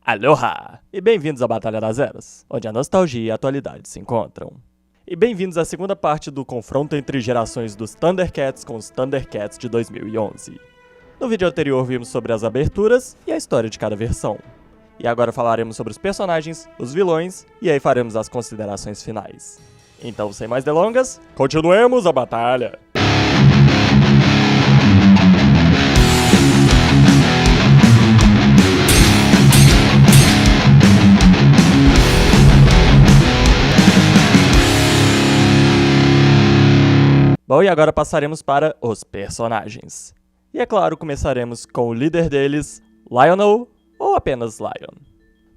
Aloha! E bem-vindos à Batalha das Eras, onde a nostalgia e a atualidade se encontram. E bem-vindos à segunda parte do confronto entre gerações dos Thundercats com os Thundercats de 2011. No vídeo anterior vimos sobre as aberturas e a história de cada versão. E agora falaremos sobre os personagens, os vilões, e aí faremos as considerações finais. Então, sem mais delongas, continuemos a batalha! Bom, e agora passaremos para os personagens. E é claro, começaremos com o líder deles, Lionel, ou apenas Lion.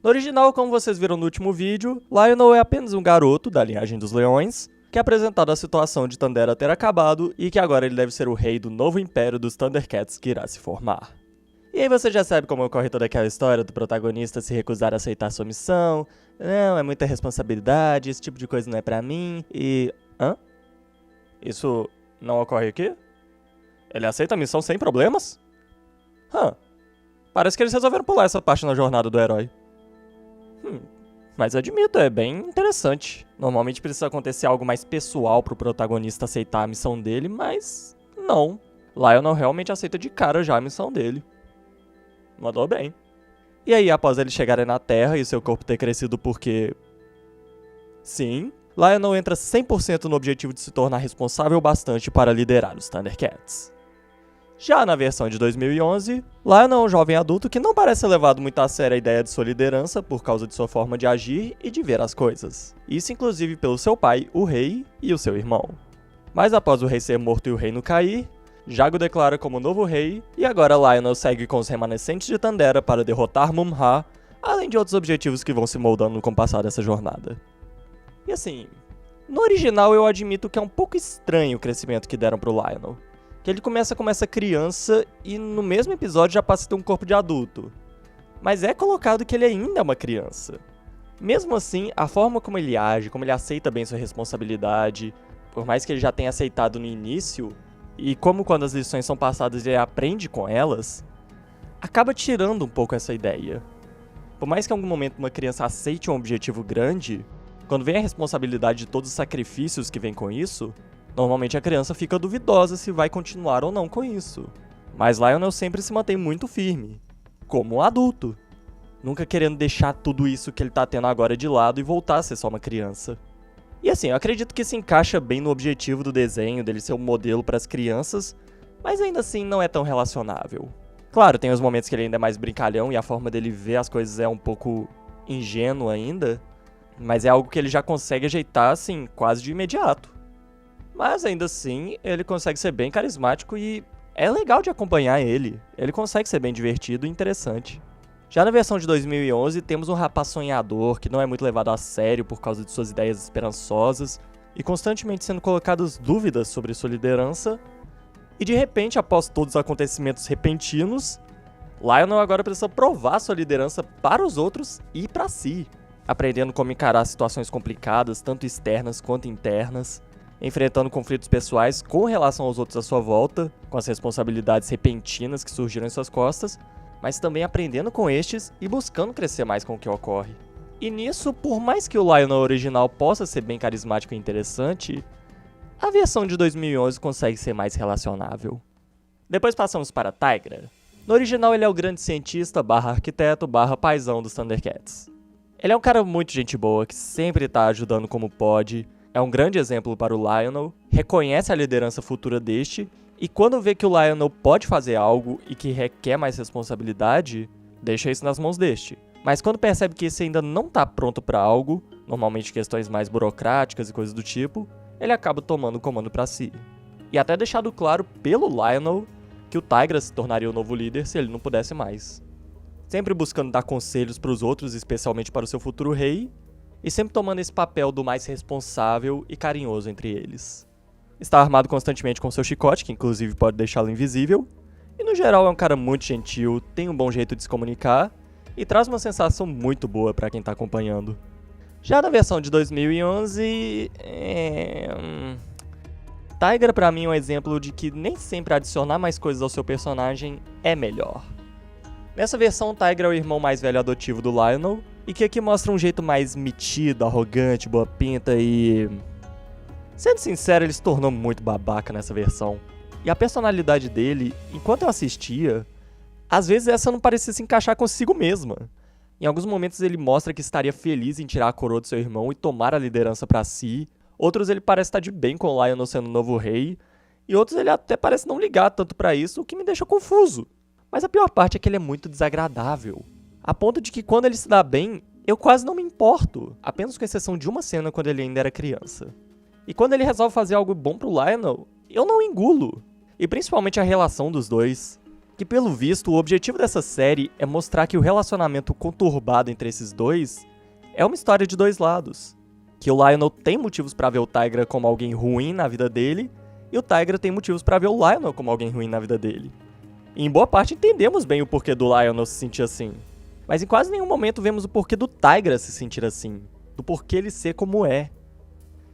No original, como vocês viram no último vídeo, Lionel é apenas um garoto da linhagem dos leões, que é apresentado a situação de Thundera ter acabado e que agora ele deve ser o rei do novo império dos Thundercats que irá se formar. E aí você já sabe como ocorre toda aquela história do protagonista se recusar a aceitar sua missão, não, é muita responsabilidade, esse tipo de coisa não é pra mim, e... hã? Isso não ocorre aqui? Ele aceita a missão sem problemas? Parece que eles resolveram pular essa parte na jornada do herói. Mas admito, é bem interessante. Normalmente precisa acontecer algo mais pessoal pro protagonista aceitar a missão dele, mas não. Lionel realmente aceita de cara já a missão dele. Mandou bem. E aí, após eles chegarem na Terra e seu corpo ter crescido porque... sim... Lionel entra 100% no objetivo de se tornar responsável bastante para liderar os Thundercats. Já na versão de 2011, Lionel é um jovem adulto que não parece ter levado muito a sério a ideia de sua liderança por causa de sua forma de agir e de ver as coisas. Isso inclusive pelo seu pai, o rei, e o seu irmão. Mas após o rei ser morto e o reino cair, Jago declara como novo rei, e agora Lionel segue com os remanescentes de Thundera para derrotar Mum-Ra, além de outros objetivos que vão se moldando com o passar dessa jornada. E assim, no original eu admito que é um pouco estranho o crescimento que deram pro Lionel. Que ele começa como essa criança e no mesmo episódio já passa a ter um corpo de adulto. Mas é colocado que ele ainda é uma criança. Mesmo assim, a forma como ele age, como ele aceita bem sua responsabilidade, por mais que ele já tenha aceitado no início, e como quando as lições são passadas ele aprende com elas, acaba tirando um pouco essa ideia. Por mais que em algum momento uma criança aceite um objetivo grande, quando vem a responsabilidade de todos os sacrifícios que vem com isso, normalmente a criança fica duvidosa se vai continuar ou não com isso. Mas Lionel sempre se mantém muito firme, como um adulto, nunca querendo deixar tudo isso que ele tá tendo agora de lado e voltar a ser só uma criança. E assim, eu acredito que se encaixa bem no objetivo do desenho, dele ser um modelo para as crianças, mas ainda assim não é tão relacionável. Claro, tem os momentos que ele ainda é mais brincalhão e a forma dele ver as coisas é um pouco ingênua ainda, mas é algo que ele já consegue ajeitar, assim, quase de imediato. Mas ainda assim, ele consegue ser bem carismático e é legal de acompanhar ele. Ele consegue ser bem divertido e interessante. Já na versão de 2011, temos um rapaz sonhador que não é muito levado a sério por causa de suas ideias esperançosas e constantemente sendo colocadas dúvidas sobre sua liderança. E de repente, após todos os acontecimentos repentinos, Lionel agora precisa provar sua liderança para os outros e para si, aprendendo como encarar situações complicadas, tanto externas quanto internas, enfrentando conflitos pessoais com relação aos outros à sua volta, com as responsabilidades repentinas que surgiram em suas costas, mas também aprendendo com estes e buscando crescer mais com o que ocorre. E nisso, por mais que o Lionel original possa ser bem carismático e interessante, a versão de 2011 consegue ser mais relacionável. Depois passamos para Tigra. No original ele é o grande cientista / arquiteto / paizão dos Thundercats. Ele é um cara muito gente boa, que sempre tá ajudando como pode, é um grande exemplo para o Lionel, reconhece a liderança futura deste, e quando vê que o Lionel pode fazer algo e que requer mais responsabilidade, deixa isso nas mãos deste. Mas quando percebe que esse ainda não tá pronto para algo, normalmente questões mais burocráticas e coisas do tipo, ele acaba tomando o comando para si. E até deixado claro pelo Lionel que o Tigra se tornaria o novo líder se ele não pudesse mais. Sempre buscando dar conselhos para os outros, especialmente para o seu futuro rei, e sempre tomando esse papel do mais responsável e carinhoso entre eles. Está armado constantemente com seu chicote, que inclusive pode deixá-lo invisível, e no geral é um cara muito gentil, tem um bom jeito de se comunicar, e traz uma sensação muito boa para quem está acompanhando. Já na versão de 2011, Tigra pra mim é um exemplo de que nem sempre adicionar mais coisas ao seu personagem é melhor. Nessa versão, o Tiger é o irmão mais velho adotivo do Lionel, e que aqui mostra um jeito mais metido, arrogante, boa pinta e... Sendo sincero, ele se tornou muito babaca nessa versão. E a personalidade dele, enquanto eu assistia, às vezes essa não parecia se encaixar consigo mesma. Em alguns momentos ele mostra que estaria feliz em tirar a coroa do seu irmão e tomar a liderança pra si. Outros ele parece estar de bem com o Lionel sendo o novo rei. E outros ele até parece não ligar tanto pra isso, o que me deixa confuso. Mas a pior parte é que ele é muito desagradável. A ponto de que quando ele se dá bem, eu quase não me importo. Apenas com exceção de uma cena quando ele ainda era criança. E quando ele resolve fazer algo bom pro Lionel, eu não engulo. E principalmente a relação dos dois. Que pelo visto, o objetivo dessa série é mostrar que o relacionamento conturbado entre esses dois é uma história de dois lados. Que o Lionel tem motivos pra ver o Tigra como alguém ruim na vida dele, e o Tigra tem motivos pra ver o Lionel como alguém ruim na vida dele. E em boa parte entendemos bem o porquê do Lionel se sentir assim. Mas em quase nenhum momento vemos o porquê do Tigra se sentir assim. Do porquê ele ser como é.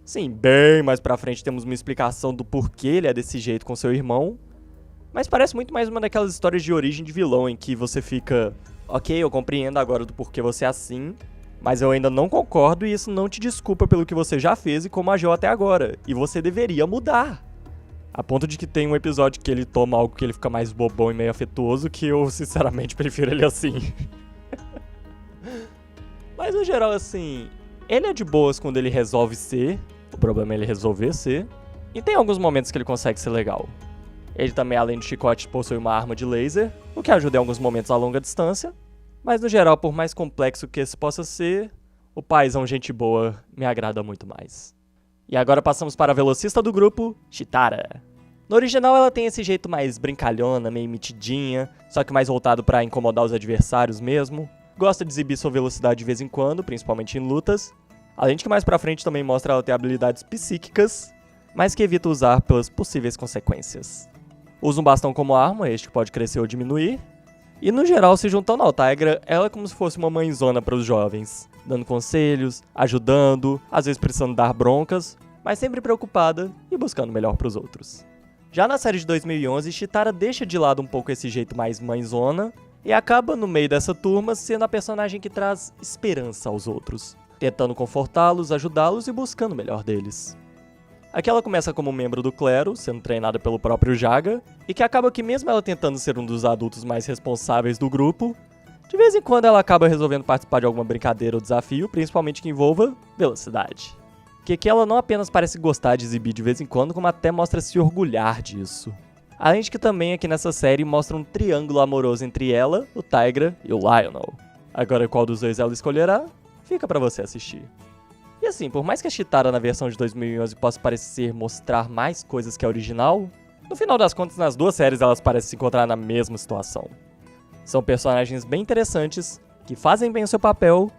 Sim, bem mais pra frente temos uma explicação do porquê ele é desse jeito com seu irmão. Mas parece muito mais uma daquelas histórias de origem de vilão em que você fica... Ok, eu compreendo agora do porquê você é assim, mas eu ainda não concordo e isso não te desculpa pelo que você já fez e como agiu até agora. E você deveria mudar. A ponto de que tem um episódio que ele toma algo que ele fica mais bobão e meio afetuoso, que eu sinceramente prefiro ele assim. Mas no geral, assim, ele é de boas quando ele resolve ser, o problema é ele resolver ser, e tem alguns momentos que ele consegue ser legal. Ele também, além do chicote, possui uma arma de laser, o que ajuda em alguns momentos a longa distância, mas no geral, por mais complexo que esse possa ser, o paizão gente boa me agrada muito mais. E agora passamos para a velocista do grupo, Chitara. No original ela tem esse jeito mais brincalhona, meio metidinha, só que mais voltado para incomodar os adversários mesmo. Gosta de exibir sua velocidade de vez em quando, principalmente em lutas. Além de que mais pra frente também mostra ela ter habilidades psíquicas, mas que evita usar pelas possíveis consequências. Usa um bastão como arma, este que pode crescer ou diminuir. E no geral, se juntando ao Tigra, ela é como se fosse uma mãezona para os jovens, dando conselhos, ajudando, às vezes precisando dar broncas, mas sempre preocupada e buscando o melhor para os outros. Já na série de 2011, Chitara deixa de lado um pouco esse jeito mais mãezona e acaba, no meio dessa turma, sendo a personagem que traz esperança aos outros, tentando confortá-los, ajudá-los e buscando o melhor deles. Aqui ela começa como membro do clero, sendo treinada pelo próprio Jaga, e que acaba que mesmo ela tentando ser um dos adultos mais responsáveis do grupo, de vez em quando ela acaba resolvendo participar de alguma brincadeira ou desafio, principalmente que envolva velocidade. Que aqui ela não apenas parece gostar de exibir de vez em quando, como até mostra se orgulhar disso. Além de que também aqui nessa série mostra um triângulo amoroso entre ela, o Tigra e o Lionel. Agora qual dos dois ela escolherá, fica pra você assistir. E assim, por mais que a Chitara na versão de 2011 possa parecer mostrar mais coisas que a original, no final das contas nas duas séries elas parecem se encontrar na mesma situação. São personagens bem interessantes, que fazem bem o seu papel,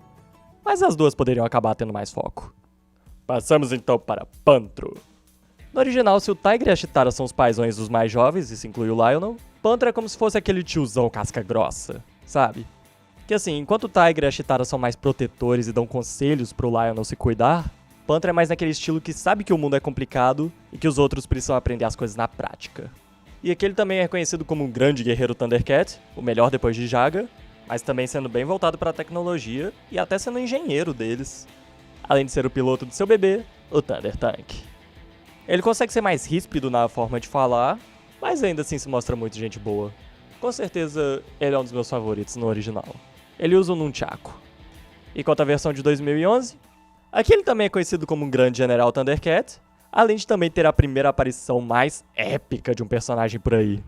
mas as duas poderiam acabar tendo mais foco. Passamos então para Pantro. No original, se o Tigra e a Chitara são os paizões dos mais jovens, isso inclui o Lionel, Pantro é como se fosse aquele tiozão casca grossa, sabe? Que assim, enquanto o Tigra e a Chitara são mais protetores e dão conselhos pro Lionel se cuidar, Pantro é mais naquele estilo que sabe que o mundo é complicado e que os outros precisam aprender as coisas na prática. E aqui ele também é reconhecido como um grande guerreiro Thundercat, o melhor depois de Jaga, mas também sendo bem voltado para a tecnologia e até sendo engenheiro deles. Além de ser o piloto do seu bebê, o Thunder Tank. Ele consegue ser mais ríspido na forma de falar, mas ainda assim se mostra muito gente boa. Com certeza ele é um dos meus favoritos no original. Ele usa um nunchaku. E quanto à versão de 2011, aqui ele também é conhecido como um grande general Thundercat, além de também ter a primeira aparição mais épica de um personagem por aí.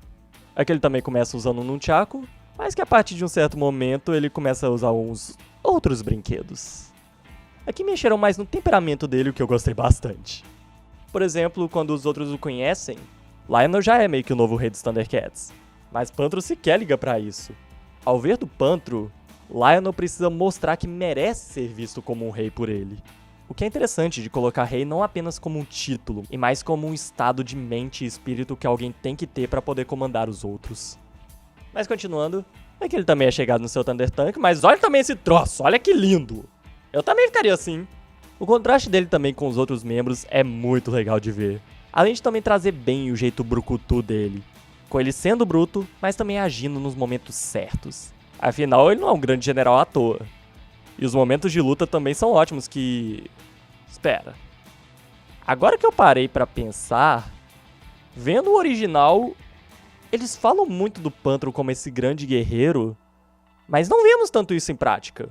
Aqui ele também começa usando um nunchaku, mas que a partir de um certo momento ele começa a usar uns outros brinquedos. Aqui mexeram mais no temperamento dele, o que eu gostei bastante. Por exemplo, quando os outros o conhecem, Lionel já é meio que o novo rei dos Thundercats, mas Pantro sequer liga pra isso. Ao ver do Pantro, Lionel precisa mostrar que merece ser visto como um rei por ele. O que é interessante de colocar rei não apenas como um título, e mais como um estado de mente e espírito que alguém tem que ter para poder comandar os outros. Mas continuando, é que ele também é chegado no seu Thunder Tank, mas olha também esse troço, olha que lindo! Eu também ficaria assim. O contraste dele também com os outros membros é muito legal de ver. Além de também trazer bem o jeito brucutu dele. Com ele sendo bruto, mas também agindo nos momentos certos. Afinal, ele não é um grande general à toa. E os momentos de luta também são ótimos que... Espera. Agora que eu parei pra pensar, vendo o original, eles falam muito do Pantro como esse grande guerreiro, mas não vemos tanto isso em prática.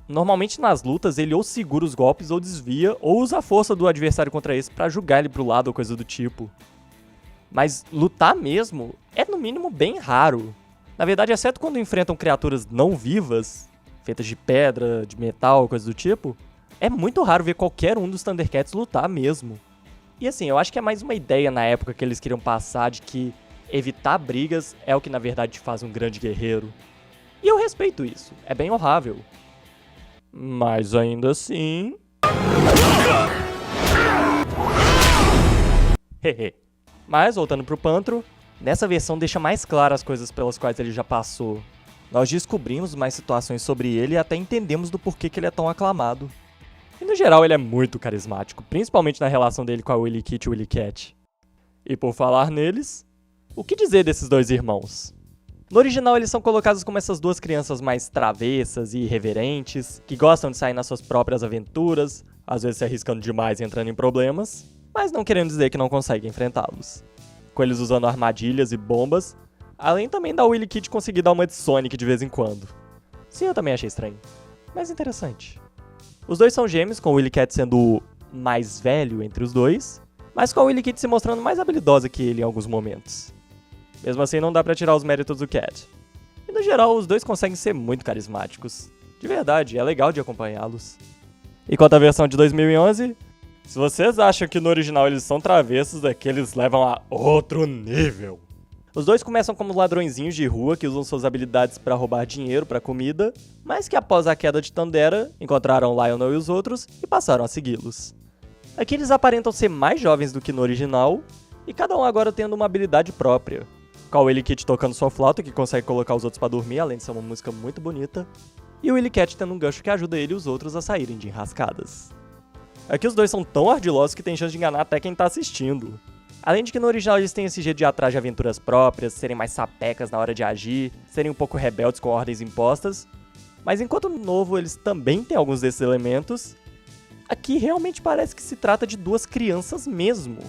Normalmente nas lutas ele ou segura os golpes ou desvia, ou usa a força do adversário contra esse pra jogar ele pro lado ou coisa do tipo. Mas lutar mesmo é no mínimo bem raro. Na verdade, exceto quando enfrentam criaturas não vivas, feitas de pedra, de metal, coisa do tipo, é muito raro ver qualquer um dos Thundercats lutar mesmo. E assim, eu acho que é mais uma ideia na época que eles queriam passar de que evitar brigas é o que na verdade te faz um grande guerreiro. E eu respeito isso, é bem honrável. Mas ainda assim... Hehe. Mas, voltando pro Pantro, nessa versão deixa mais claras as coisas pelas quais ele já passou. Nós descobrimos mais situações sobre ele e até entendemos do porquê que ele é tão aclamado. E no geral ele é muito carismático, principalmente na relação dele com a Willy Kit e Willy Cat. E por falar neles, o que dizer desses dois irmãos? No original eles são colocados como essas duas crianças mais travessas e irreverentes, que gostam de sair nas suas próprias aventuras, às vezes se arriscando demais e entrando em problemas, mas não querendo dizer que não conseguem enfrentá-los. Com eles usando armadilhas e bombas, além também da Willy Kit conseguir dar uma de Sonic de vez em quando. Sim, eu também achei estranho, mas interessante. Os dois são gêmeos, com o Willy Cat sendo o mais velho entre os dois, mas com a Willy Kit se mostrando mais habilidosa que ele em alguns momentos. Mesmo assim, não dá pra tirar os méritos do Cat. E no geral, os dois conseguem ser muito carismáticos. De verdade, é legal de acompanhá-los. E quanto à versão de 2011, se vocês acham que no original eles são travessos, é que eles levam a outro nível. Os dois começam como ladrõezinhos de rua que usam suas habilidades pra roubar dinheiro pra comida, mas que após a queda de Thundera, encontraram Lionel e os outros e passaram a segui-los. Aqui eles aparentam ser mais jovens do que no original, e cada um agora tendo uma habilidade própria. Com a Willy Kit tocando sua flauta, que consegue colocar os outros pra dormir, além de ser uma música muito bonita, e o Willy Cat tendo um gancho que ajuda ele e os outros a saírem de enrascadas. Aqui os dois são tão ardilosos que tem chance de enganar até quem tá assistindo. Além de que no original eles têm esse jeito de ir atrás de aventuras próprias, serem mais sapecas na hora de agir, serem um pouco rebeldes com ordens impostas, mas enquanto no novo eles também têm alguns desses elementos, aqui realmente parece que se trata de duas crianças mesmo.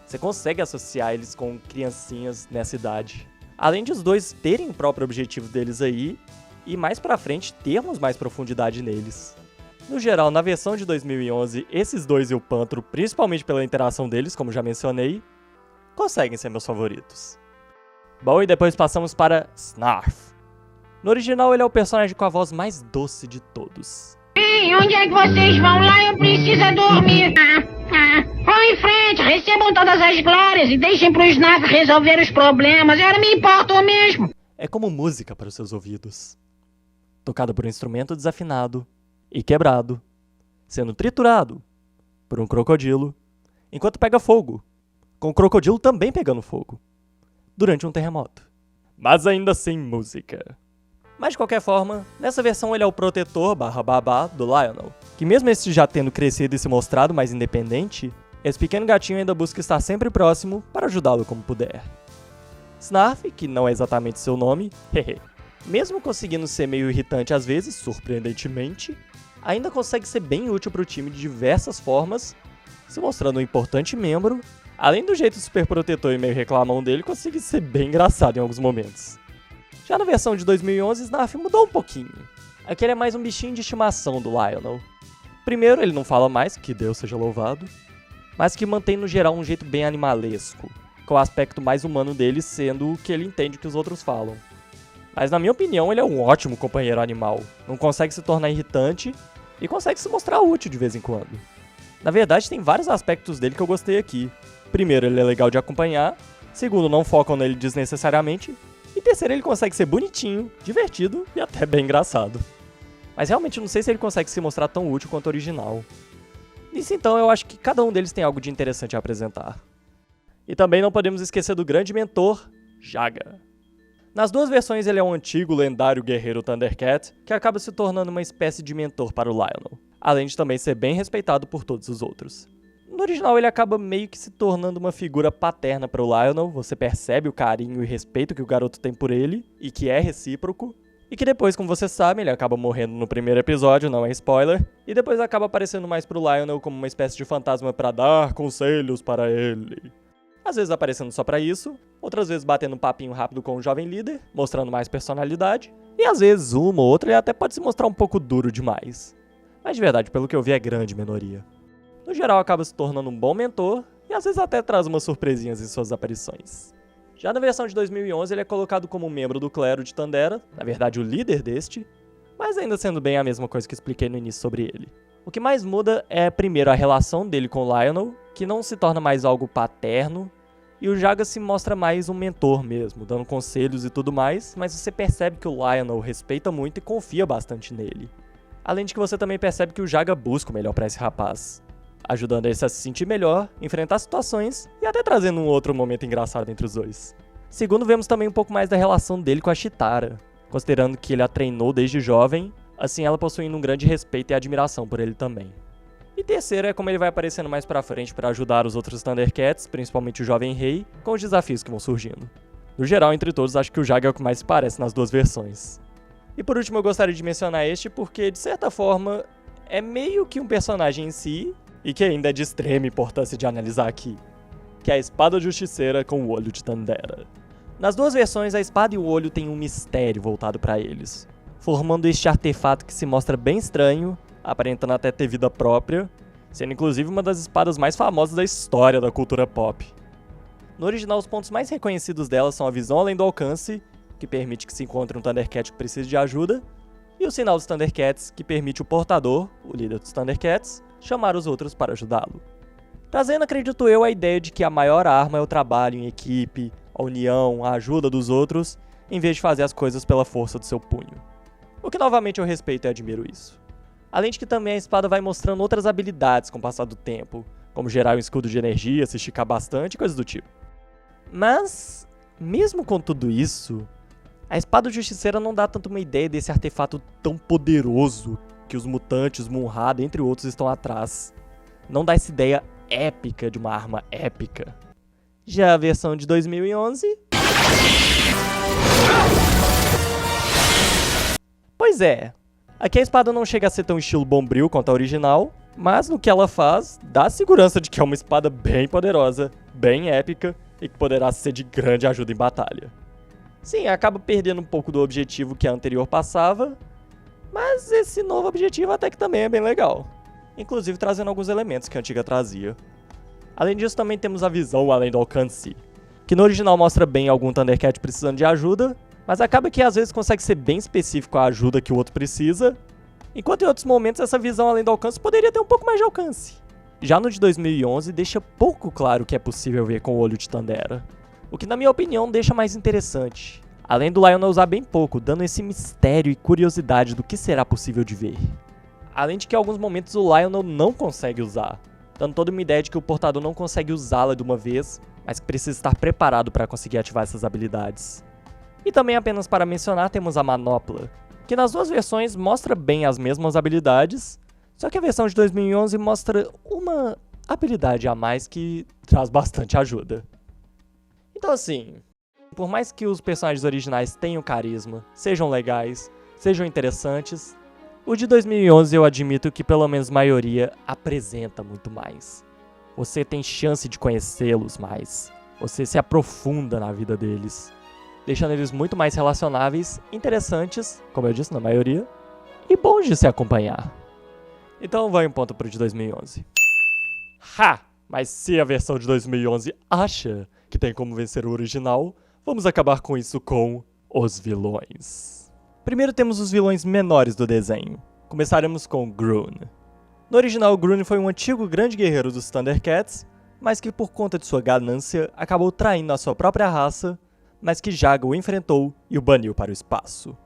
Você consegue associar eles com criancinhas nessa idade. Além de os dois terem o próprio objetivo deles aí, e mais pra frente termos mais profundidade neles. No geral, na versão de 2011, esses dois e o Pantro, principalmente pela interação deles, como já mencionei, conseguem ser meus favoritos. Bom, e depois passamos para Snarf. No original, ele é o personagem com a voz mais doce de todos. Ei, onde é que vocês vão? Lá eu preciso dormir. Vão em frente, recebam todas as glórias e deixem pro Snarf resolver os problemas. Eu não me importo mesmo. É como música para os seus ouvidos. Tocada por um instrumento desafinado e quebrado, sendo triturado por um crocodilo, enquanto pega fogo, com o crocodilo também pegando fogo, durante um terremoto. Mas ainda sem música. Mas de qualquer forma, nessa versão ele é o protetor /babá do Lionel, que mesmo esse já tendo crescido e se mostrado mais independente, esse pequeno gatinho ainda busca estar sempre próximo para ajudá-lo como puder. Snarf, que não é exatamente seu nome, mesmo conseguindo ser meio irritante às vezes, surpreendentemente, ainda consegue ser bem útil para o time de diversas formas, se mostrando um importante membro, além do jeito super protetor e meio reclamão dele, consegue ser bem engraçado em alguns momentos. Já na versão de 2011, Snarf mudou um pouquinho. Aqui ele é mais um bichinho de estimação do Lionel. Primeiro, ele não fala mais, que Deus seja louvado, mas que mantém no geral um jeito bem animalesco, com o aspecto mais humano dele sendo o que ele entende que os outros falam. Mas na minha opinião, ele é um ótimo companheiro animal, não consegue se tornar irritante e consegue se mostrar útil de vez em quando. Na verdade, tem vários aspectos dele que eu gostei aqui. Primeiro, ele é legal de acompanhar. Segundo, não focam nele desnecessariamente. E terceiro, ele consegue ser bonitinho, divertido e até bem engraçado. Mas realmente não sei se ele consegue se mostrar tão útil quanto o original. Nisso então, eu acho que cada um deles tem algo de interessante a apresentar. E também não podemos esquecer do grande mentor, Jaga. Nas duas versões ele é um antigo lendário guerreiro Thundercat, que acaba se tornando uma espécie de mentor para o Lionel, além de também ser bem respeitado por todos os outros. No original ele acaba meio que se tornando uma figura paterna para o Lionel, você percebe o carinho e respeito que o garoto tem por ele, e que é recíproco, E que depois, como você sabe, ele acaba morrendo no primeiro episódio, não é spoiler, e depois acaba aparecendo mais pro Lionel como uma espécie de fantasma para dar conselhos para ele. Às vezes aparecendo só pra isso, outras vezes batendo um papinho rápido com o jovem líder, mostrando mais personalidade, e às vezes uma ou outra ele até pode se mostrar um pouco duro demais. Mas de verdade, pelo que eu vi, é grande minoria. No geral, acaba se tornando um bom mentor, e às vezes até traz umas surpresinhas em suas aparições. Já na versão de 2011, ele é colocado como membro do clero de Tandera, na verdade o líder deste, mas ainda sendo bem a mesma coisa que expliquei no início sobre ele. O que mais muda é, primeiro, a relação dele com Lionel, que não se torna mais algo paterno, e o Jaga se mostra mais um mentor mesmo, dando conselhos e tudo mais, mas você percebe que o Lionel respeita muito e confia bastante nele. Além de que você também percebe que o Jaga busca o melhor para esse rapaz, ajudando ele a se sentir melhor, enfrentar situações e até trazendo um outro momento engraçado entre os dois. Segundo, vemos também um pouco mais da relação dele com a Chitara, considerando que ele a treinou desde jovem, assim ela possuindo um grande respeito e admiração por ele também. E terceiro é como ele vai aparecendo mais pra frente para ajudar os outros Thundercats, principalmente o Jovem Rei, com os desafios que vão surgindo. No geral, entre todos, acho que o Jaga é o que mais se parece nas duas versões. E por último, eu gostaria de mencionar este porque, de certa forma, é meio que um personagem em si, e que ainda é de extrema importância de analisar aqui, que é a Espada Justiceira com o Olho de Tandera. Nas duas versões, a espada e o olho têm um mistério voltado para eles, formando este artefato que se mostra bem estranho, aparentando até ter vida própria, sendo inclusive uma das espadas mais famosas da história da cultura pop. No original, os pontos mais reconhecidos dela são a visão além do alcance, que permite que se encontre um Thundercat que precise de ajuda, e o sinal dos Thundercats, que permite o portador, o líder dos Thundercats, chamar os outros para ajudá-lo. Trazendo, acredito eu, a ideia de que a maior arma é o trabalho em equipe, a união, a ajuda dos outros, em vez de fazer as coisas pela força do seu punho. O que novamente eu respeito e admiro isso. Além de que também a espada vai mostrando outras habilidades com o passar do tempo, como gerar um escudo de energia, se esticar bastante e coisas do tipo. Mas, mesmo com tudo isso, a espada justiceira não dá tanto uma ideia desse artefato tão poderoso que os mutantes, Munra, entre outros, estão atrás. Não dá essa ideia épica de uma arma épica. Já a versão de 2011... Pois é, aqui a espada não chega a ser tão estilo Bombril quanto a original, mas no que ela faz, dá a segurança de que é uma espada bem poderosa, bem épica e que poderá ser de grande ajuda em batalha. Sim, acaba perdendo um pouco do objetivo que a anterior passava, mas esse novo objetivo até que também é bem legal, inclusive trazendo alguns elementos que a antiga trazia. Além disso, também temos a visão além do alcance, que no original mostra bem algum Thundercat precisando de ajuda, mas acaba que às vezes consegue ser bem específico a ajuda que o outro precisa, enquanto em outros momentos essa visão além do alcance poderia ter um pouco mais de alcance. Já no de 2011 deixa pouco claro o que é possível ver com o Olho de Tandera, o que na minha opinião deixa mais interessante, além do Lionel usar bem pouco, dando esse mistério e curiosidade do que será possível de ver. Além de que em alguns momentos o Lionel não consegue usar, dando toda uma ideia de que o portador não consegue usá-la de uma vez, mas que precisa estar preparado para conseguir ativar essas habilidades. E também apenas para mencionar temos a Manopla, que nas duas versões mostra bem as mesmas habilidades, só que a versão de 2011 mostra uma habilidade a mais que traz bastante ajuda. Então assim, por mais que os personagens originais tenham carisma, sejam legais, sejam interessantes, o de 2011 eu admito que pelo menos a maioria apresenta muito mais. Você tem chance de conhecê-los mais, você se aprofunda na vida deles, deixando eles muito mais relacionáveis, interessantes, como eu disse na maioria, e bons de se acompanhar. Então vai um ponto pro de 2011. Ha! Mas se a versão de 2011 acha que tem como vencer o original, vamos acabar com isso com os vilões. Primeiro temos os vilões menores do desenho. Começaremos com Grun. No original, Grun foi um antigo grande guerreiro dos Thundercats, mas que por conta de sua ganância acabou traindo a sua própria raça, mas que Jaga o enfrentou e o baniu para o espaço.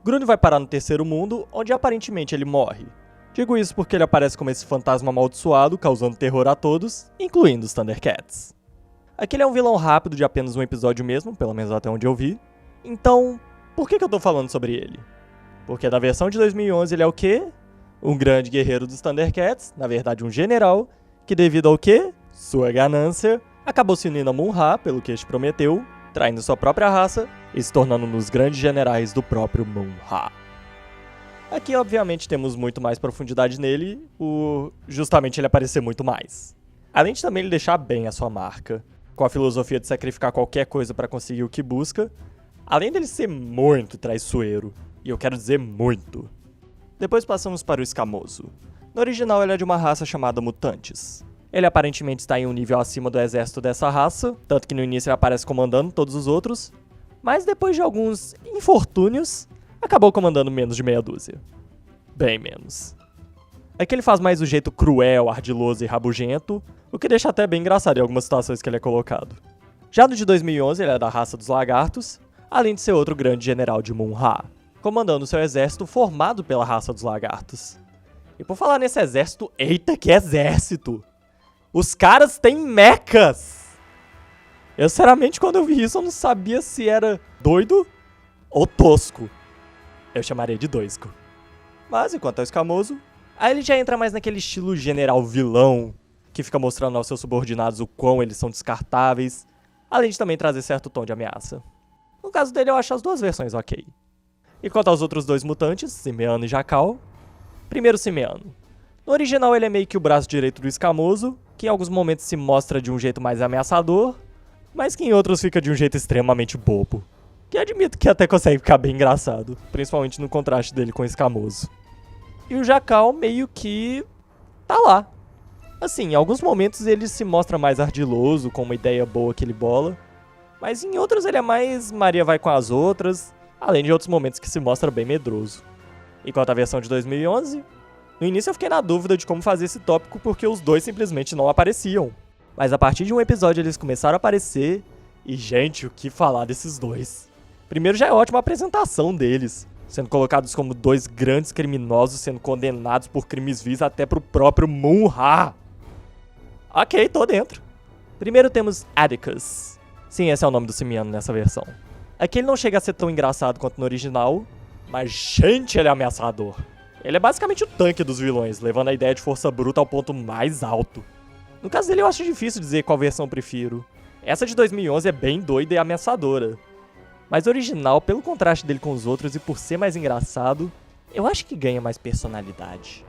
Grun vai parar no Terceiro Mundo, onde aparentemente ele morre. Digo isso porque ele aparece como esse fantasma amaldiçoado, causando terror a todos, incluindo os Thundercats. Aqui ele é um vilão rápido de apenas um episódio mesmo, pelo menos até onde eu vi. Então, por que eu tô falando sobre ele? Porque na versão de 2011 ele é o quê? Um grande guerreiro dos Thundercats, na verdade um general, que devido ao quê? Sua ganância, acabou se unindo a Munra, pelo que este prometeu, traindo sua própria raça, e se tornando um dos grandes generais do próprio Moon-Ha. Aqui, obviamente, temos muito mais profundidade nele, justamente ele aparecer muito mais. Além de também ele deixar bem a sua marca, com a filosofia de sacrificar qualquer coisa para conseguir o que busca, além dele ser muito traiçoeiro, e eu quero dizer muito. Depois passamos para o Escamoso. No original ele é de uma raça chamada Mutantes. Ele aparentemente está em um nível acima do exército dessa raça, tanto que no início ele aparece comandando todos os outros, mas depois de alguns infortúnios, acabou comandando menos de meia dúzia. Bem menos. Aqui ele faz mais o jeito cruel, ardiloso e rabugento, o que deixa até bem engraçado em algumas situações que ele é colocado. Já no de 2011 ele é da raça dos Lagartos, além de ser outro grande general de Moon-Ha, comandando seu exército formado pela raça dos Lagartos. E por falar nesse exército, eita que exército! Os caras têm mechas! Eu, sinceramente, quando eu vi isso, eu não sabia se era doido ou tosco. Eu chamaria de doisco. Mas, enquanto é o Escamoso, aí ele já entra mais naquele estilo general vilão, que fica mostrando aos seus subordinados o quão eles são descartáveis, além de também trazer certo tom de ameaça. No caso dele, eu acho as duas versões ok. E quanto aos outros dois mutantes, Simeano e Jacal, primeiro Simeano. No original ele é meio que o braço direito do Escamoso, que em alguns momentos se mostra de um jeito mais ameaçador, mas que em outros fica de um jeito extremamente bobo. Que admito que até consegue ficar bem engraçado, principalmente no contraste dele com o Escamoso. E o Jacal meio que tá lá. Assim, em alguns momentos ele se mostra mais ardiloso, com uma ideia boa que ele bola, mas em outros ele é mais Maria vai com as outras, além de outros momentos que se mostra bem medroso. E quanto à versão de 2011, no início eu fiquei na dúvida de como fazer esse tópico porque os dois simplesmente não apareciam. Mas a partir de um episódio eles começaram a aparecer e, gente, o que falar desses dois? Primeiro já é ótima a apresentação deles, sendo colocados como dois grandes criminosos sendo condenados por crimes vis até pro próprio Moon-Ha. Ok, tô dentro. Primeiro temos Atticus. Sim, esse é o nome do Simeano nessa versão. Aqui ele não chega a ser tão engraçado quanto no original, mas, gente, ele é ameaçador. Ele é basicamente o tanque dos vilões, levando a ideia de força bruta ao ponto mais alto. No caso dele, eu acho difícil dizer qual versão eu prefiro. Essa de 2011 é bem doida e ameaçadora. Mas o original, pelo contraste dele com os outros e por ser mais engraçado, eu acho que ganha mais personalidade.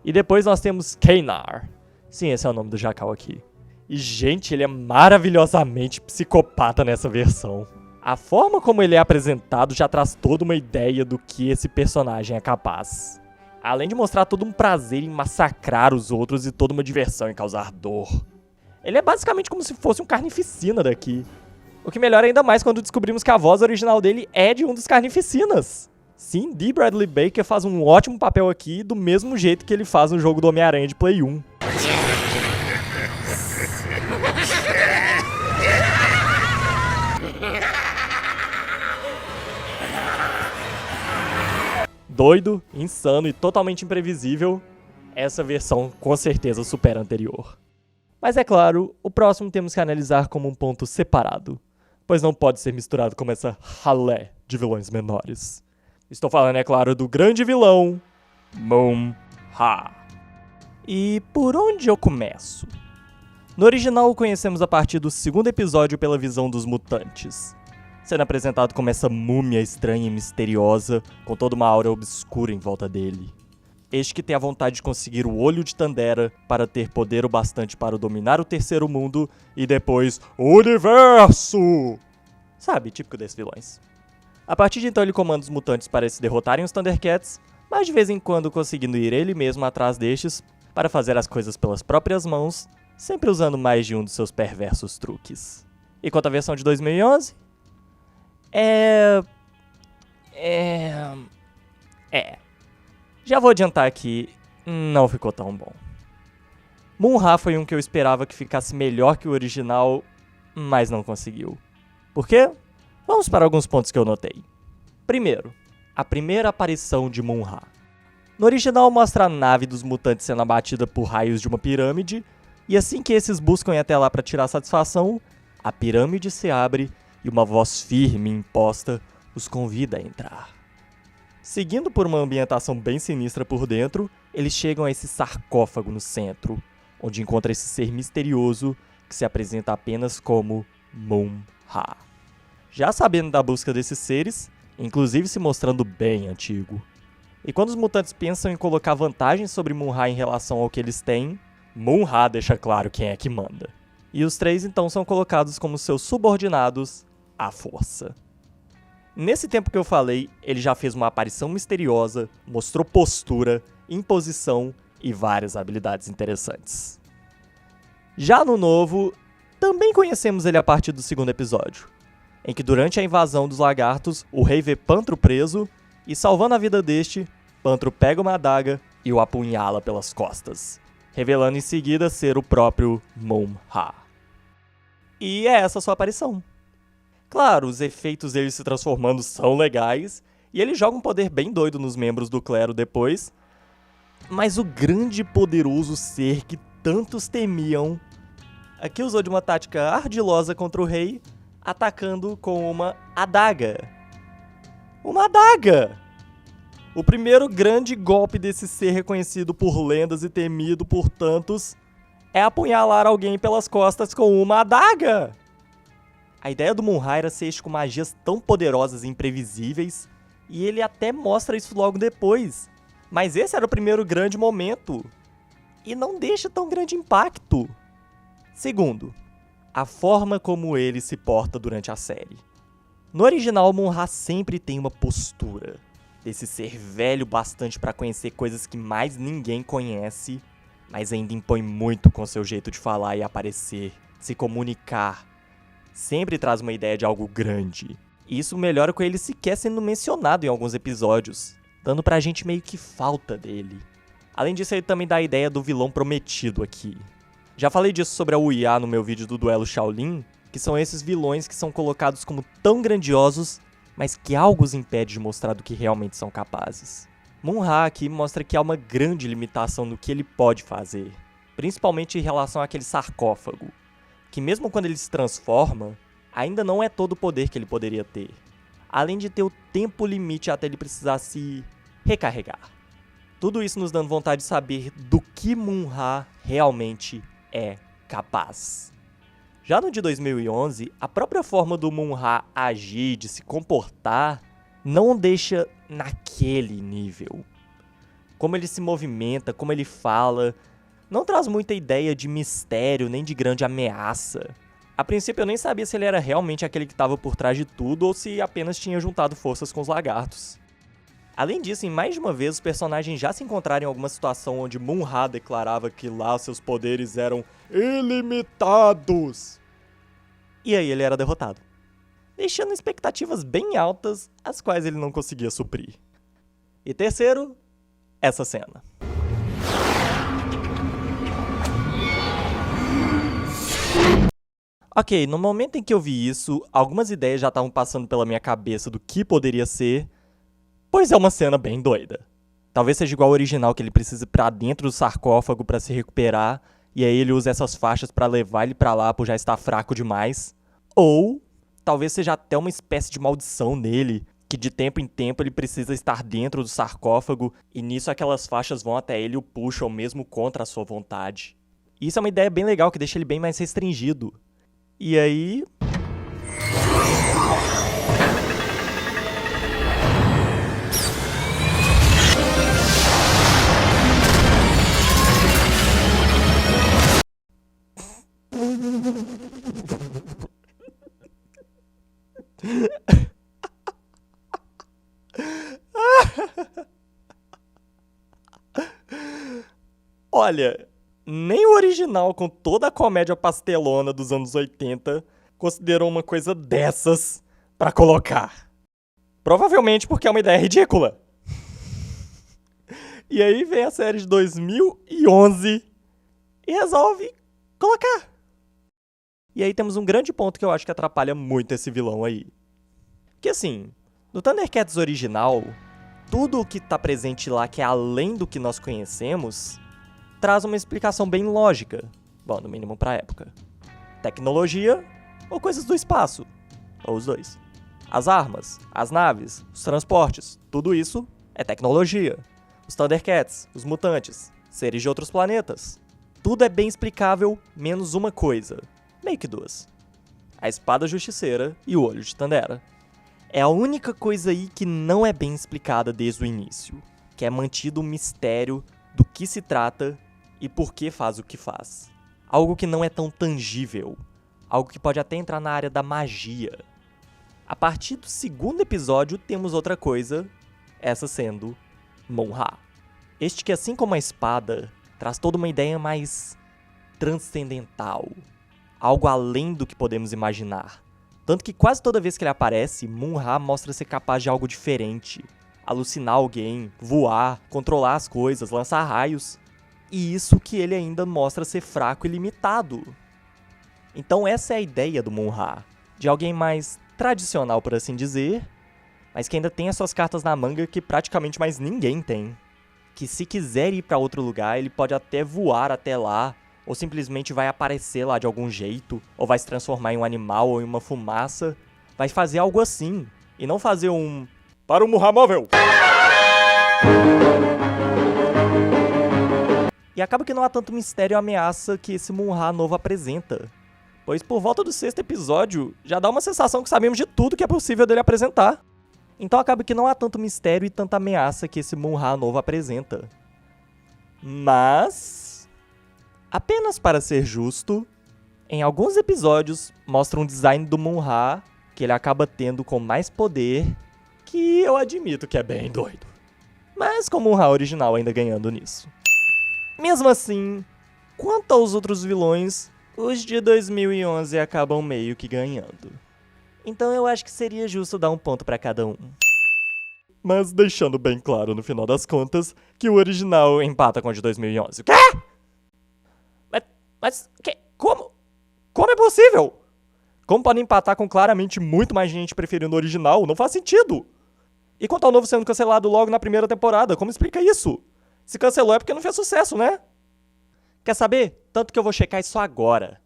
E depois nós temos Keinar. Sim, esse é o nome do Jacal aqui. E, gente, ele é maravilhosamente psicopata nessa versão. A forma como ele é apresentado já traz toda uma ideia do que esse personagem é capaz. Além de mostrar todo um prazer em massacrar os outros e toda uma diversão em causar dor. Ele é basicamente como se fosse um carnificina daqui. O que melhora ainda mais quando descobrimos que a voz original dele é de um dos carnificinas. Sim, D. Bradley Baker faz um ótimo papel aqui, do mesmo jeito que ele faz no jogo do Homem-Aranha de Play 1. Doido, insano e totalmente imprevisível, essa versão com certeza supera a anterior. Mas é claro, o próximo temos que analisar como um ponto separado, pois não pode ser misturado com essa ralé de vilões menores. Estou falando, é claro, do grande vilão, Moon-Ha. E por onde eu começo? No original o conhecemos a partir do segundo episódio pela visão dos mutantes, sendo apresentado como essa múmia estranha e misteriosa, com toda uma aura obscura em volta dele. Este que tem a vontade de conseguir o olho de Tandera para ter poder o bastante para dominar o terceiro mundo e depois o universo! Sabe, típico desses vilões. A partir de então ele comanda os mutantes para se derrotarem os Thundercats, mas de vez em quando conseguindo ir ele mesmo atrás destes para fazer as coisas pelas próprias mãos, sempre usando mais de um dos seus perversos truques. E quanto à versão de 2011? Já vou adiantar aqui, não ficou tão bom. Moon-Ha foi um que eu esperava que ficasse melhor que o original, mas não conseguiu. Por quê? Vamos para alguns pontos que eu notei. Primeiro, a primeira aparição de Moon-Ha. No original mostra a nave dos mutantes sendo abatida por raios de uma pirâmide, e assim que esses buscam ir até lá para tirar satisfação, a pirâmide se abre e uma voz firme e imposta os convida a entrar. Seguindo por uma ambientação bem sinistra por dentro, eles chegam a esse sarcófago no centro, onde encontra esse ser misterioso que se apresenta apenas como Moon-Ha. já sabendo da busca desses seres, inclusive se mostrando bem antigo. E quando os mutantes pensam em colocar vantagens sobre Mun-Ra em relação ao que eles têm, Mun-Ra deixa claro quem é que manda. E os três então são colocados como seus subordinados à força. Nesse tempo que eu falei, ele já fez uma aparição misteriosa, mostrou postura, imposição e várias habilidades interessantes. Já no novo, também conhecemos ele a partir do segundo episódio, em que durante a invasão dos lagartos, o rei vê Pantro preso e, salvando a vida deste, Pantro pega uma adaga e o apunhala pelas costas, revelando em seguida ser o próprio Mun-Ra. E é essa a sua aparição. Claro, os efeitos dele se transformando são legais, e ele joga um poder bem doido nos membros do clero depois, mas o grande e poderoso ser que tantos temiam aqui usou de uma tática ardilosa contra o rei, atacando com uma adaga. Uma adaga! O primeiro grande golpe desse ser reconhecido por lendas e temido por tantos é apunhalar alguém pelas costas com uma adaga! A ideia do Mun-Ra era ser este com magias tão poderosas e imprevisíveis, e ele até mostra isso logo depois. Mas esse era o primeiro grande momento, e não deixa tão grande impacto. Segundo, a forma como ele se porta durante a série. No original, o Mun-Ra sempre tem uma postura desse ser velho bastante para conhecer coisas que mais ninguém conhece, mas ainda impõe muito com seu jeito de falar e aparecer, se comunicar. Sempre traz uma ideia de algo grande. E isso melhora com ele sequer sendo mencionado em alguns episódios, dando pra gente meio que falta dele. Além disso, ele também dá a ideia do vilão prometido aqui. Já falei disso sobre a Wuya no meu vídeo do duelo Shaolin, que são esses vilões que são colocados como tão grandiosos, mas que algo os impede de mostrar do que realmente são capazes. Mun-Ra aqui mostra que há uma grande limitação no que ele pode fazer, principalmente em relação àquele sarcófago, que mesmo quando ele se transforma, ainda não é todo o poder que ele poderia ter, além de ter o tempo limite até ele precisar se recarregar. Tudo isso nos dando vontade de saber do que Mun-Ra realmente é capaz. Já no de 2011, a própria forma do Mun-Ra agir, de se comportar, não o deixa naquele nível. Como ele se movimenta, como ele fala, não traz muita ideia de mistério nem de grande ameaça. A princípio eu nem sabia se ele era realmente aquele que estava por trás de tudo ou se apenas tinha juntado forças com os lagartos. Além disso, em mais de uma vez, os personagens já se encontraram em alguma situação onde Mun-Ra declarava que lá seus poderes eram ilimitados. E aí ele era derrotado, deixando expectativas bem altas, as quais ele não conseguia suprir. E terceiro, essa cena. Ok, no momento em que eu vi isso, algumas ideias já estavam passando pela minha cabeça do que poderia ser, pois é uma cena bem doida. Talvez seja igual ao original, que ele precisa ir pra dentro do sarcófago pra se recuperar, e aí ele usa essas faixas pra levar ele pra lá por já estar fraco demais. Ou talvez seja até uma espécie de maldição nele, que de tempo em tempo ele precisa estar dentro do sarcófago, e nisso aquelas faixas vão até ele e o puxam mesmo contra a sua vontade. E isso é uma ideia bem legal, que deixa ele bem mais restringido. E aí... Olha, nem o original, com toda a comédia pastelona dos anos 80, considerou uma coisa dessas pra colocar. Provavelmente porque é uma ideia ridícula. E aí vem a série de 2011 e resolve colocar. E aí temos um grande ponto que eu acho que atrapalha muito esse vilão aí. Que assim, no Thundercats original, tudo o que tá presente lá que é além do que nós conhecemos, traz uma explicação bem lógica. Bom, no mínimo pra época. Tecnologia ou coisas do espaço, ou os dois. As armas, as naves, os transportes, tudo isso é tecnologia. Os Thundercats, os mutantes, seres de outros planetas. Tudo é bem explicável, menos uma coisa. Meio que duas. a espada justiceira e o olho de Tandera. É a única coisa aí que não é bem explicada desde o início, que é mantido o mistério do que se trata e por que faz o que faz. Algo que não é tão tangível, algo que pode até entrar na área da magia. A partir do segundo episódio temos outra coisa, essa sendo Mon-Ha. Este que, assim como a espada, traz toda uma ideia mais transcendental, algo além do que podemos imaginar. Tanto que quase toda vez que ele aparece, Mon-Ha mostra ser capaz de algo diferente, alucinar alguém, voar, controlar as coisas, lançar raios, e isso que ele ainda mostra ser fraco e limitado. Então essa é a ideia do Mon-Ha, de alguém mais tradicional, por assim dizer, mas que ainda tem as suas cartas na manga que praticamente mais ninguém tem. Que se quiser ir para outro lugar, ele pode até voar até lá, ou simplesmente vai aparecer lá de algum jeito, ou vai se transformar em um animal ou em uma fumaça, vai fazer algo assim, e não fazer um para o Mon-Ha móvel! E acaba que não há tanto mistério e ameaça que esse Mon-Ha novo apresenta, pois por volta do sexto episódio, já dá uma sensação que sabemos de tudo que é possível dele apresentar. Então acaba que não há tanto mistério e tanta ameaça que esse Mon-Ha novo apresenta. Mas, apenas para ser justo, em alguns episódios mostra um design do Mon-Ha que ele acaba tendo com mais poder, que eu admito que é bem doido. Mas com o Mon-Ha original ainda ganhando nisso. Mesmo assim, quanto aos outros vilões, os de 2011 acabam meio que ganhando. Então eu acho que seria justo dar um ponto pra cada um. Mas deixando bem claro no final das contas que o original empata com o de 2011. O quê? Mas como? Como é possível? Como podem empatar com claramente muito mais gente preferindo o original? Não faz sentido. E quanto ao novo sendo cancelado logo na primeira temporada, como explica isso? Se cancelou é porque não fez sucesso, né? Quer saber? Tanto que eu vou checar isso agora.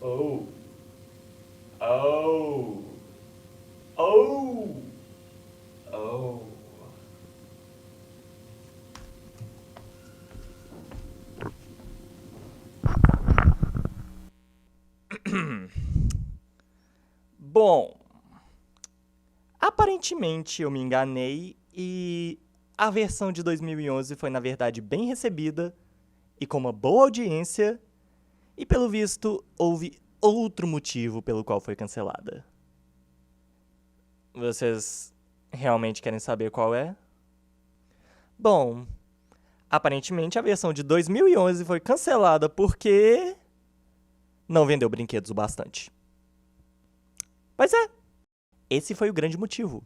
Oh. Oh. Oh. Oh. Bom, aparentemente eu me enganei e a versão de 2011 foi na verdade bem recebida e com uma boa audiência e pelo visto houve outro motivo pelo qual foi cancelada. Vocês realmente querem saber qual é? Bom, aparentemente a versão de 2011 foi cancelada porque não vendeu brinquedos o bastante. Pois é, esse foi o grande motivo.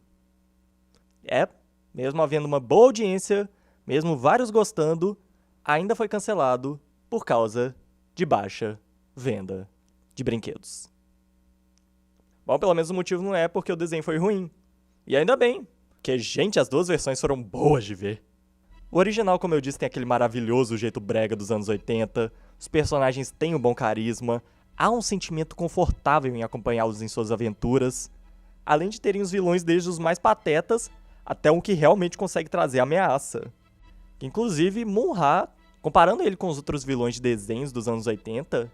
Mesmo havendo uma boa audiência, mesmo vários gostando, ainda foi cancelado por causa de baixa venda de brinquedos. Bom, pelo menos o motivo não é porque o desenho foi ruim. E ainda bem, porque, gente, as duas versões foram boas de ver. O original, como eu disse, tem aquele maravilhoso jeito brega dos anos 80, os personagens têm um bom carisma, há um sentimento confortável em acompanhá-los em suas aventuras, além de terem os vilões desde os mais patetas até um que realmente consegue trazer ameaça. Inclusive, Mon-Ha, comparando ele com os outros vilões de desenhos dos anos 80,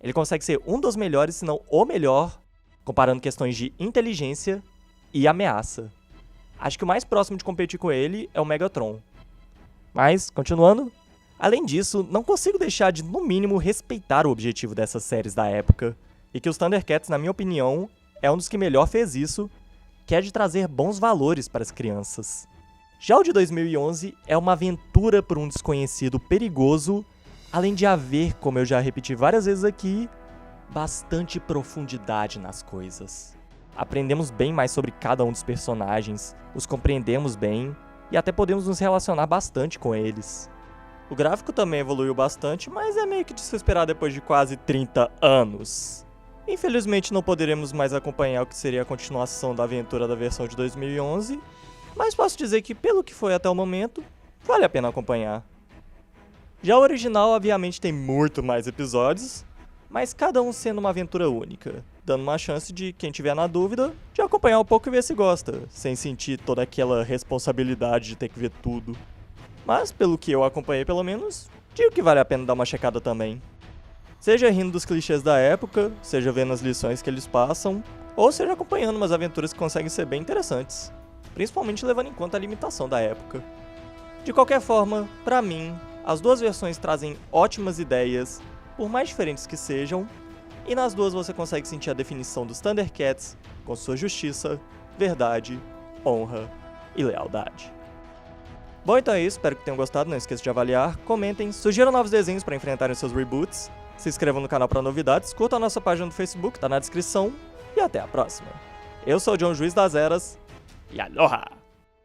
ele consegue ser um dos melhores, se não o melhor, comparando questões de inteligência e ameaça. Acho que o mais próximo de competir com ele é o Megatron. Mas, continuando, além disso, não consigo deixar de, no mínimo, respeitar o objetivo dessas séries da época, e que os Thundercats, na minha opinião, é um dos que melhor fez isso, que é de trazer bons valores para as crianças. Já o de 2011 é uma aventura por um desconhecido perigoso, além de haver, como eu já repeti várias vezes aqui, bastante profundidade nas coisas. Aprendemos bem mais sobre cada um dos personagens, os compreendemos bem e até podemos nos relacionar bastante com eles. O gráfico também evoluiu bastante, mas é meio que de se esperar depois de quase 30 anos. Infelizmente não poderemos mais acompanhar o que seria a continuação da aventura da versão de 2011, mas posso dizer que pelo que foi até o momento, vale a pena acompanhar. Já o original obviamente tem muito mais episódios, mas cada um sendo uma aventura única, dando uma chance de quem tiver na dúvida de acompanhar um pouco e ver se gosta, sem sentir toda aquela responsabilidade de ter que ver tudo. Mas, pelo que eu acompanhei pelo menos, digo que vale a pena dar uma checada também. Seja rindo dos clichês da época, seja vendo as lições que eles passam, ou seja acompanhando umas aventuras que conseguem ser bem interessantes, principalmente levando em conta a limitação da época. De qualquer forma, pra mim, as duas versões trazem ótimas ideias, por mais diferentes que sejam, e nas duas você consegue sentir a definição dos Thundercats com sua justiça, verdade, honra e lealdade. Bom, então é isso, espero que tenham gostado, não esqueça de avaliar, comentem, sugiram novos desenhos para enfrentarem seus reboots, se inscrevam no canal para novidades, curtam a nossa página do Facebook, tá na descrição, e até a próxima. Eu sou o John Juiz das Eras, e aloha!